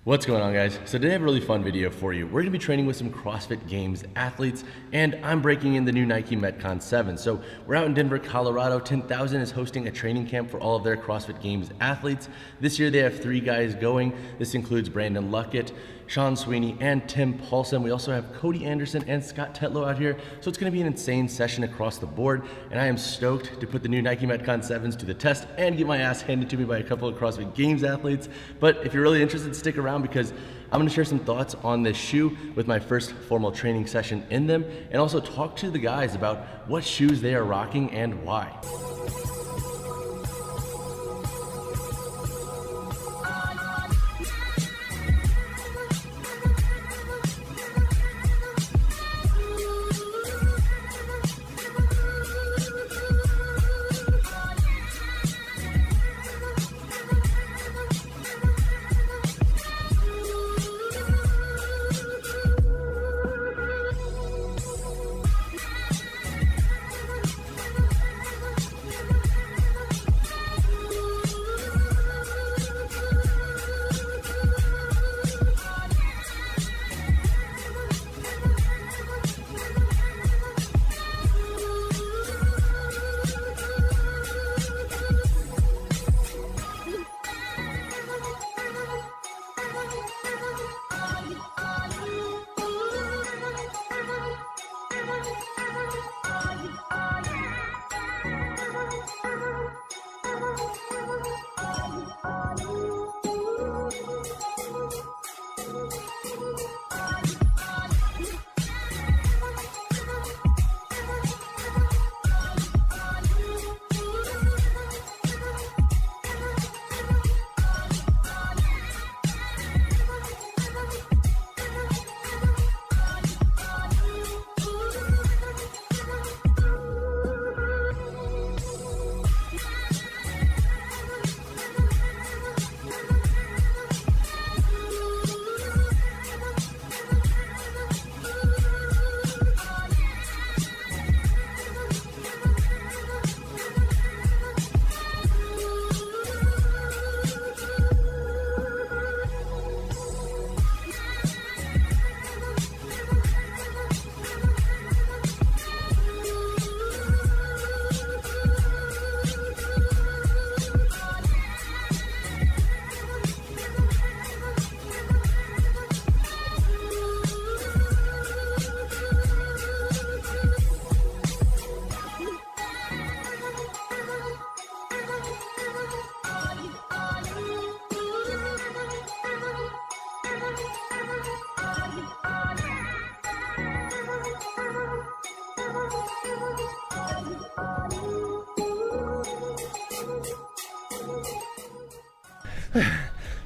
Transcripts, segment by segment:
What's going on, guys? So today I have a really fun video for you. We're gonna be training with some CrossFit Games athletes, and I'm breaking in the new Nike Metcon 7. So we're out in Denver, Colorado. 10,000 is hosting a training camp for all of their CrossFit Games athletes. This year they have 3 guys going. This includes Brandon Luckett, Sean Sweeney, and Tim Paulson. We also have Cody Anderson and Scott Tetlow out here. So it's gonna be an insane session across the board, and I am stoked to put the new Nike Metcon 7s to the test and get my ass handed to me by a couple of CrossFit Games athletes. But if you're really interested, stick around because I'm gonna share some thoughts on this shoe with my first formal training session in them, and also talk to the guys about what shoes they are rocking and why.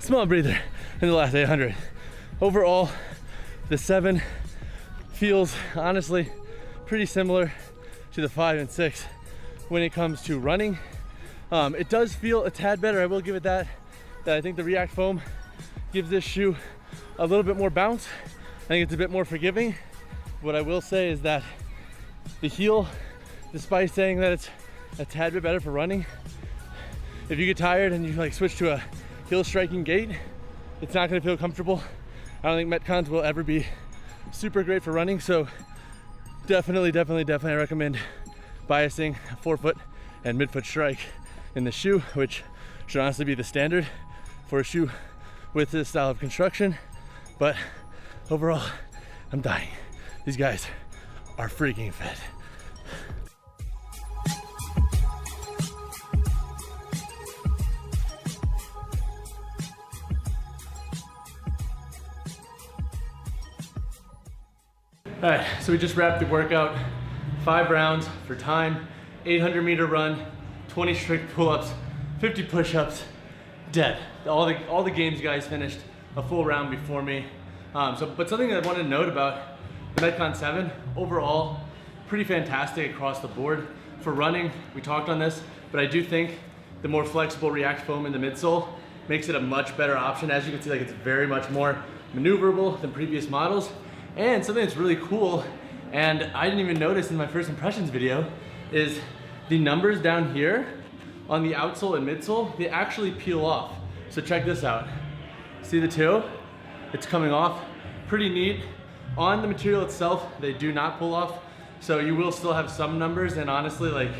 Small breather in the last 800. Overall, the 7 feels honestly pretty similar to the 5 and 6 when it comes to running. It does feel a tad better, I will give it that I think the React foam gives this shoe a little bit more bounce. I think it's a bit more forgiving. What I will say is that the heel, despite saying that it's a tad bit better for running, if you get tired and you like switch to a heel striking gait, it's not going to feel comfortable. I don't think Metcons will ever be super great for running, so definitely I recommend biasing a forefoot and midfoot strike in the shoe, which should honestly be the standard for a shoe with this style of construction. But overall, I'm dying. These guys are freaking fit. All right, so we just wrapped the workout. 5 rounds for time, 800-meter run, 20 strict pull-ups, 50 push-ups, dead. All the games guys finished a full round before me. But something that I wanted to note about the Metcon 7, overall, pretty fantastic across the board. For running, we talked on this, but I do think the more flexible React foam in the midsole makes it a much better option. As you can see, like, it's very much more maneuverable than previous models. And something that's really cool, and I didn't even notice in my first impressions video, is the numbers down here on the outsole and midsole, they actually peel off. So check this out. See the two? it's coming off. Pretty neat. On the material itself, they do not pull off. So you will still have some numbers, and honestly, like,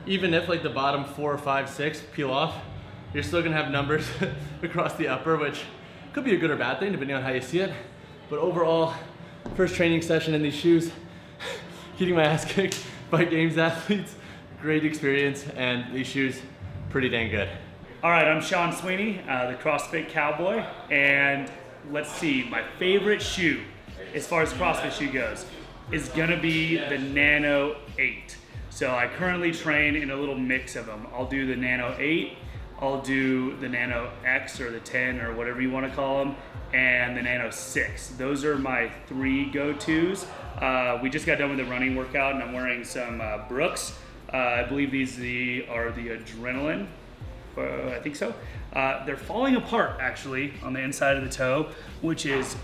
even if like the bottom 4, 5, 6 peel off, you're still gonna have numbers across the upper, which could be a good or bad thing depending on how you see it. But overall, first training session in these shoes, getting my ass kicked by Games athletes, great experience, and these shoes, pretty dang good. All right, I'm Sean Sweeney, the CrossFit Cowboy, and let's see, my favorite shoe, as far as CrossFit shoe goes, is gonna be the Nano 8. So I currently train in a little mix of them. I'll do the Nano 8, I'll do the Nano X or the 10 or whatever you wanna call them, and the Nano 6. Those are my 3 go-tos. We just got done with the running workout and I'm wearing some Brooks. I believe these are the Adrenaline. I think so. They're falling apart actually on the inside of the toe, which is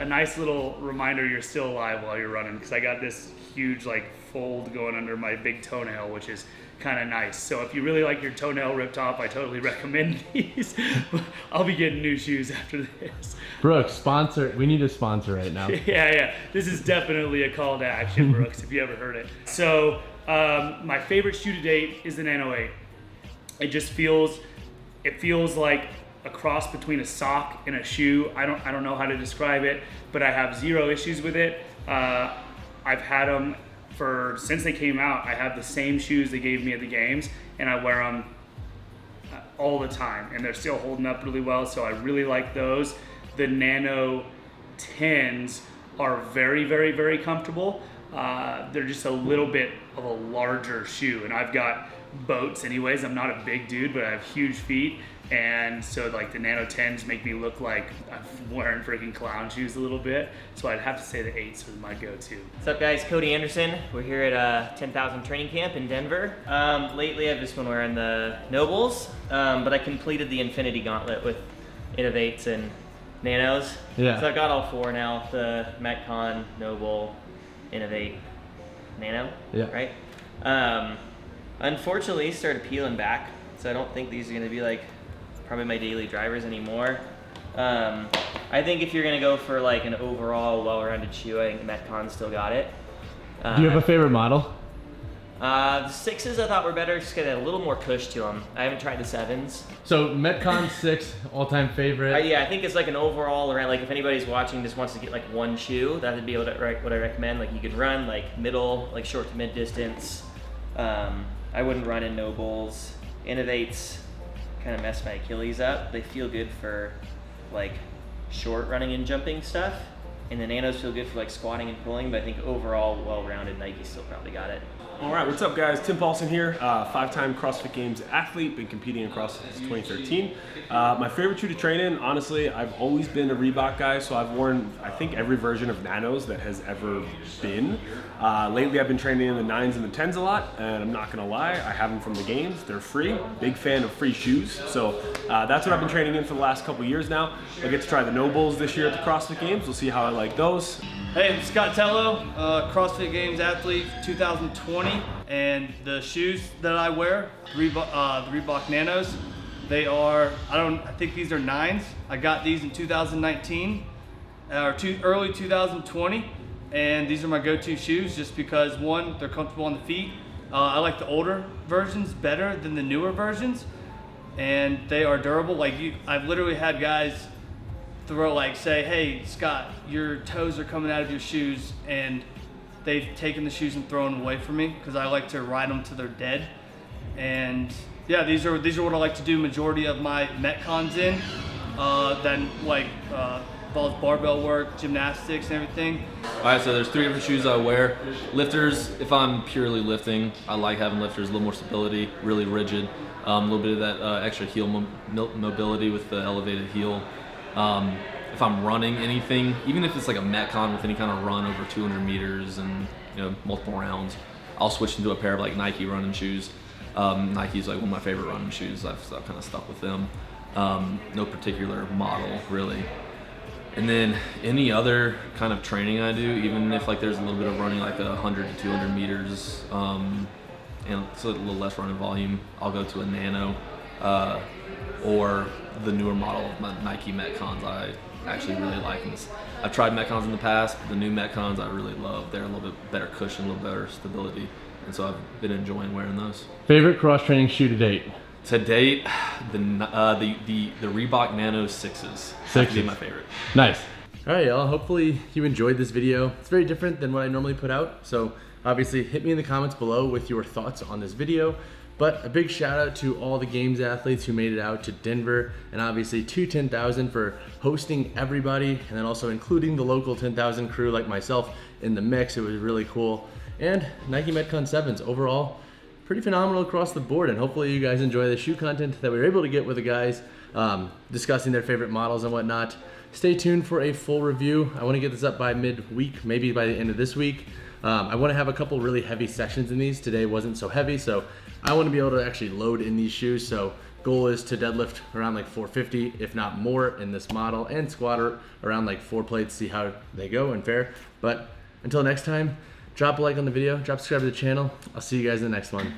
a nice little reminder you're still alive while you're running, because I got this huge like fold going under my big toenail, which is kind of nice. So if you really like your toenail ripped off, I totally recommend these. I'll be getting new shoes after this. Brooks, sponsor. We need a sponsor right now. Yeah. This is definitely a call to action, Brooks, if you ever heard it. So my favorite shoe to date is the Nano 8. It just feels like a cross between a sock and a shoe. I don't know how to describe it, but I have zero issues with it. I've had them since they came out. I have the same shoes they gave me at the games, and I wear them all the time, and they're still holding up really well, so I really like those. The Nano 10s are very, very, very comfortable. They're just a little bit of a larger shoe, and I've got boats anyways. I'm not a big dude, but I have huge feet, and so like the Nano 10s make me look like I'm wearing freaking clown shoes a little bit, so I'd have to say the 8s are my go-to. What's up guys, Cody Anderson. We're here at 10,000 training camp in Denver. Lately I've just been wearing the Nobles, but I completed the Infinity Gauntlet with Innovates and Nanos. Yeah. So I've got all 4 now, the Metcon, Noble, Innovate, Nano, Yeah. right? Unfortunately, these started peeling back, so I don't think these are gonna be like probably my daily drivers anymore. I think if you're gonna go for like an overall well-rounded shoe, I think Metcon still got it. Do you have a favorite model? The 6s I thought were better, just got a little more cush to them. I haven't tried the 7s. So Metcon 6, all-time favorite. Yeah, I think it's like an overall around, like if anybody's watching just wants to get like one shoe, that would be what I recommend. Like you could run like middle, like short to mid distance. I wouldn't run in Nobles. Innovates kind of mess my Achilles up. They feel good for like short running and jumping stuff. And the Nanos feel good for like squatting and pulling, but I think overall well-rounded Nike still probably got it. All right, what's up guys? Tim Paulson here, 5-time CrossFit Games athlete, been competing in CrossFit since 2013. My favorite shoe to train in, honestly, I've always been a Reebok guy, so I've worn, I think, every version of Nanos that has ever been. Lately I've been training in the 9s and the 10s a lot, and I'm not gonna lie, I have them from the games, they're free. Big fan of free shoes, so that's what I've been training in for the last couple years now. I get to try the Nobles this year at the CrossFit Games, we'll see how I like those. Hey, I'm Scott Tetlow, CrossFit Games athlete 2020, and the shoes that I wear, the Reebok Nanos, they are, I think these are 9s. I got these in 2019, or early 2020, and these are my go-to shoes just because, one, they're comfortable on the feet. I like the older versions better than the newer versions, and they are durable. Like I've literally had guys say, hey Scott, your toes are coming out of your shoes, and they've taken the shoes and thrown them away from me because I like to ride them till they're dead. And yeah, these are what I like to do majority of my Metcons in. Then like involves barbell work, gymnastics, and everything. All right, so there's 3 different shoes I wear. Lifters, if I'm purely lifting, I like having lifters, a little more stability, really rigid, a little bit of that extra heel mobility with the elevated heel. If I'm running anything, even if it's like a Metcon with any kind of run over 200 meters and multiple rounds, I'll switch into a pair of like Nike running shoes. Nike's like one of my favorite running shoes. I've kind of stuck with them. No particular model really. And then any other kind of training I do, even if like there's a little bit of running like 100 to 200 meters, and it's a little less running volume, I'll go to a Nano. or the newer model of my Nike Metcons I actually really like. And I've tried Metcons in the past, but the new Metcons I really love. They're a little bit better cushion, a little better stability, and so I've been enjoying wearing those. Favorite cross training shoe to date? To date, the Reebok Nano 6s. Have to be my favorite. Nice. All right, y'all, hopefully you enjoyed this video. It's very different than what I normally put out, so obviously hit me in the comments below with your thoughts on this video. But a big shout out to all the games athletes who made it out to Denver, and obviously to 10,000 for hosting everybody, and then also including the local 10,000 crew like myself in the mix. It was really cool. And Nike Metcon 7s overall, pretty phenomenal across the board, and hopefully you guys enjoy the shoe content that we were able to get with the guys, discussing their favorite models and whatnot. Stay tuned for a full review. I want to get this up by midweek, maybe by the end of this week. I want to have a couple really heavy sessions in these. Today wasn't so heavy, so I want to be able to actually load in these shoes. So goal is to deadlift around like 450, if not more, in this model, and squat around like 4 plates, see how they go and fare. But until next time, drop a like on the video, drop subscribe to the channel. I'll see you guys in the next one.